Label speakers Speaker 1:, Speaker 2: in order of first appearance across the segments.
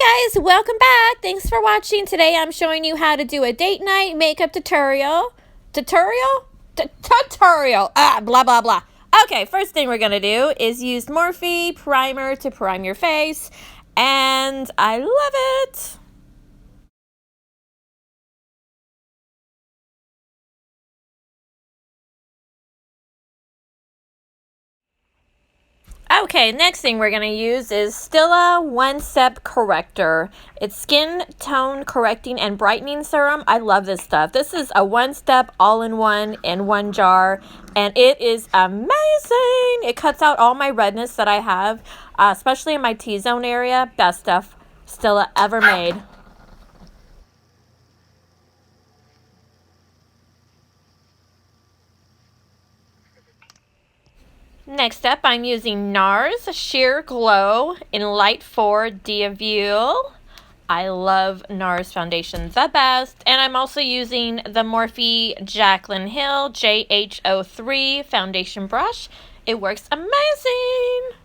Speaker 1: Hi guys, welcome back. Thanks for watching. Today I'm showing you how to do a date night makeup tutorial. Tutorial. Blah, blah, blah. Okay, first thing we're going to do is use Morphe primer to prime your face. And I love it. Okay, next thing we're going to use is Stila One Step Corrector. It's skin tone correcting and brightening serum. I love this stuff. This is a one-step all-in-one in one jar, and it is amazing. It cuts out all my redness that I have, especially in my T-zone area. Best stuff Stila ever made. Next up, I'm using NARS Sheer Glow in Light 4 Diavule. I love NARS foundation the best. And I'm also using the Morphe Jaclyn Hill JH03 foundation brush. It works amazing.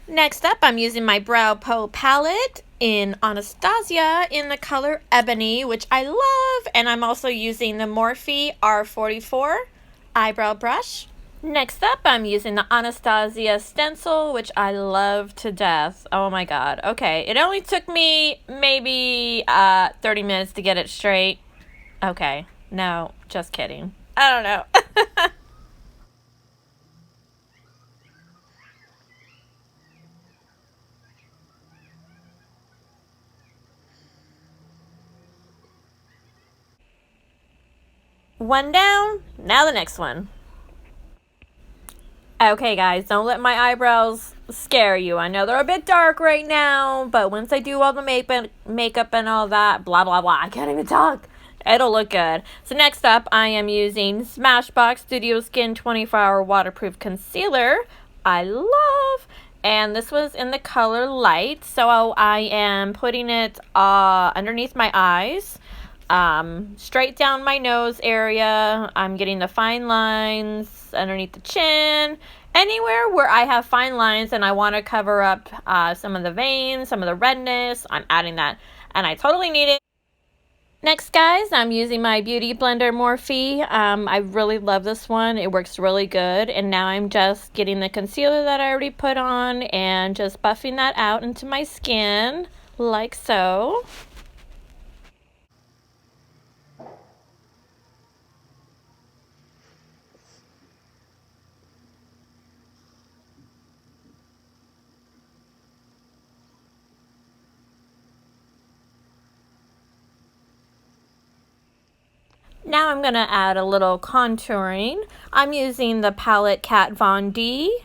Speaker 1: Next up, I'm using my Brow Po palette in Anastasia in the color Ebony, which I love. And I'm also using the Morphe R44 eyebrow brush. Next up, I'm using the Anastasia stencil, which I love to death. Oh my god. Okay, it only took me maybe 30 minutes to get it straight. Okay, no, just kidding. I don't know. One down, now the next one. Okay, guys, don't let my eyebrows scare you. I know they're a bit dark right now, but once I do all the makeup and all that, blah, blah, blah, I can't even talk. It'll look good. So next up, I am using Smashbox Studio Skin 24-Hour Waterproof Concealer. I love. And this was in the color Light. So I am putting it underneath my eyes. Straight down my nose area. I'm getting the fine lines underneath the chin. Anywhere where I have fine lines and I want to cover up some of the veins, some of the redness, I'm adding that. And I totally need it. Next, guys, I'm using my Beauty Blender Morphe. I really love this one. It works really good. And now I'm just getting the concealer that I already put on and just buffing that out into my skin, like so. Now I'm going to add a little contouring. I'm using the palette Kat Von D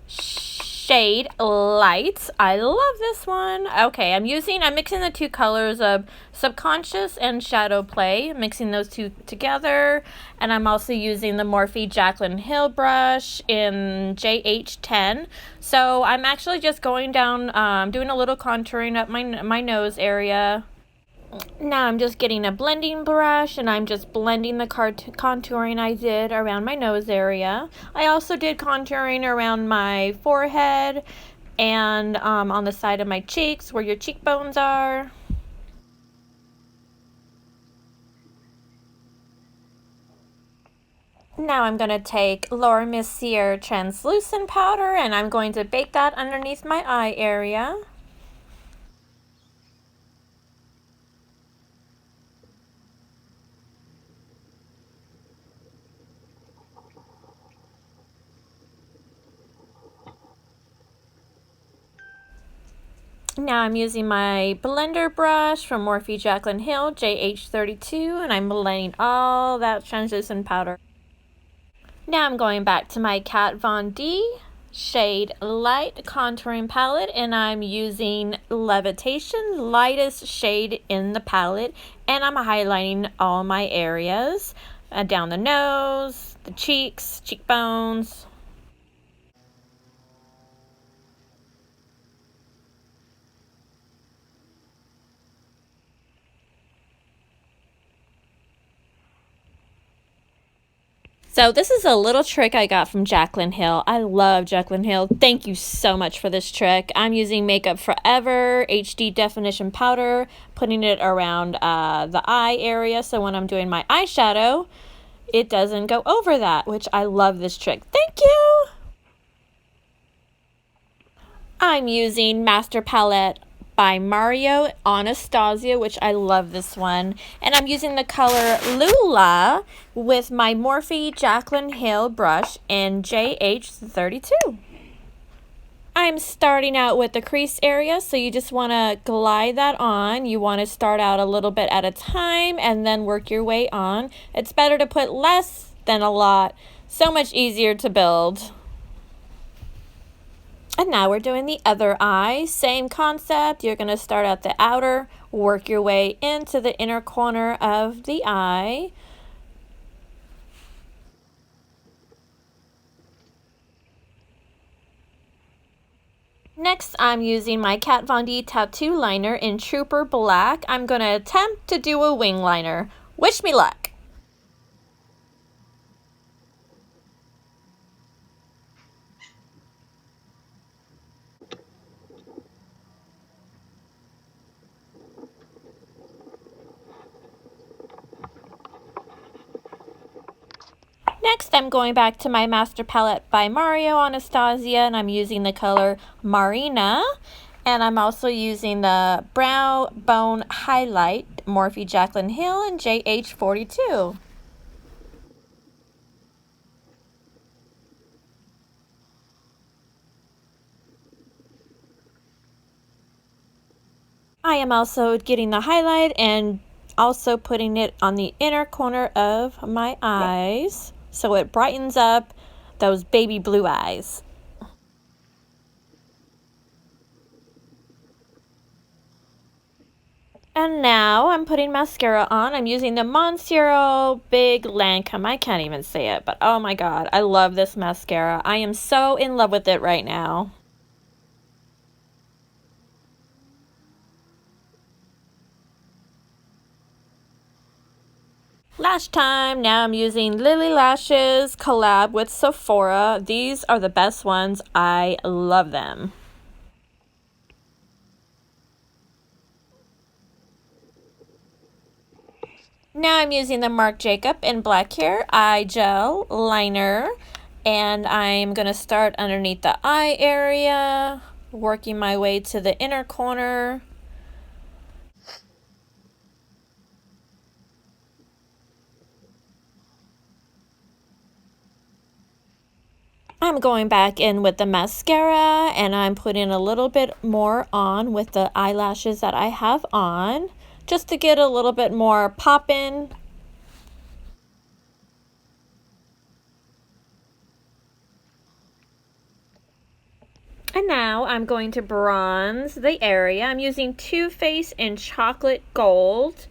Speaker 1: shade Light. I love this one. Okay, I'm mixing the two colors of Subconscious and Shadow Play, mixing those two together. And I'm also using the Morphe Jaclyn Hill brush in JH10. So I'm actually just going down, doing a little contouring up my nose area. Now I'm just getting a blending brush and I'm just blending the contouring I did around my nose area. I also did contouring around my forehead and on the side of my cheeks where your cheekbones are. Now I'm going to take Laura Mercier translucent powder and I'm going to bake that underneath my eye area. Now I'm using my blender brush from Morphe Jaclyn Hill JH32 and I'm blending all that translucent powder. Now I'm going back to my Kat Von D shade Light contouring palette and I'm using Levitation, lightest shade in the palette, and I'm highlighting all my areas, down the nose, the cheeks, cheekbones. So this is a little trick I got from Jaclyn Hill. I love Jaclyn Hill. Thank you so much for this trick. I'm using Makeup Forever HD Definition Powder, putting it around the eye area, so when I'm doing my eyeshadow, it doesn't go over that, which I love this trick. Thank you! I'm using Master Palette by Mario Anastasia, which I love this one. And I'm using the color Lula with my Morphe Jaclyn Hill brush in JH32. I'm starting out with the crease area, so you just want to glide that on. You want to start out a little bit at a time and then work your way on. It's better to put less than a lot. So much easier to build. And now we're doing the other eye. Same concept. You're going to start at the outer, work your way into the inner corner of the eye. Next, I'm using my Kat Von D tattoo liner in Trooper Black. I'm going to attempt to do a wing liner. Wish me luck. Next, I'm going back to my Master Palette by Mario Anastasia, and I'm using the color Marina. And I'm also using the Brow Bone Highlight, Morphe Jaclyn Hill in JH42. I am also getting the highlight and also putting it on the inner corner of my eyes so it brightens up those baby blue eyes. And now I'm putting mascara on. I'm using the Monsieur Big Lancome. I can't even say it, but oh my god, I love this mascara. I am so in love with it right now. Lash time. Now I'm using Lily Lashes collab with Sephora. These are the best ones. I love them. Now I'm using the Marc Jacob in Black Hair Eye Gel Liner. And I'm going to start underneath the eye area, working my way to the inner corner. I'm going back in with the mascara and I'm putting a little bit more on with the eyelashes that I have on, just to get a little bit more pop in. And now I'm going to bronze the area. I'm using Too Faced in Chocolate Gold.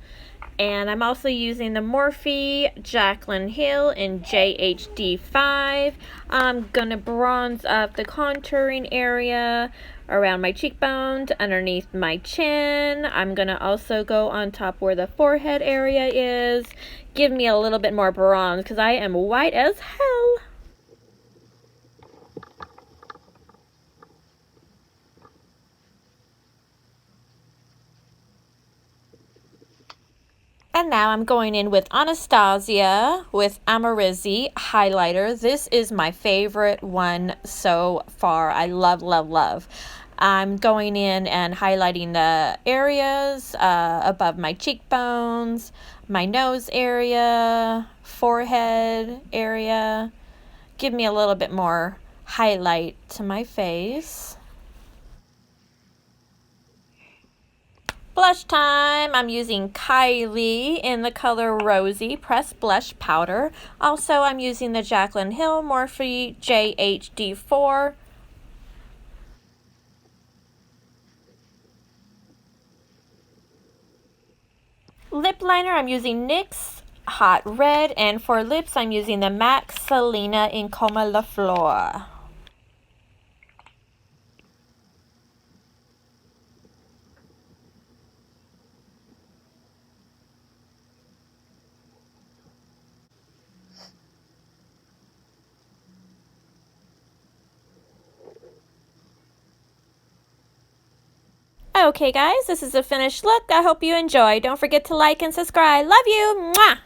Speaker 1: And I'm also using the Morphe Jaclyn Hill in JHD5. I'm going to bronze up the contouring area around my cheekbones, underneath my chin. I'm going to also go on top where the forehead area is. Give me a little bit more bronze because I am white as hell. And now I'm going in with Anastasia with Amarizzi highlighter. This is my favorite one so far. I love, love, love. I'm going in and highlighting the areas above my cheekbones, my nose area, forehead area. Give me a little bit more highlight to my face. Blush time. I'm using Kylie in the color Rosy Pressed Blush Powder. Also, I'm using the Jaclyn Hill Morphe JHD4. Lip liner, I'm using NYX Hot Red. And for lips, I'm using the MAC Selena in Comme la Fleur. Okay, guys, this is a finished look. I hope you enjoy. Don't forget to like and subscribe. Love you. Mwah!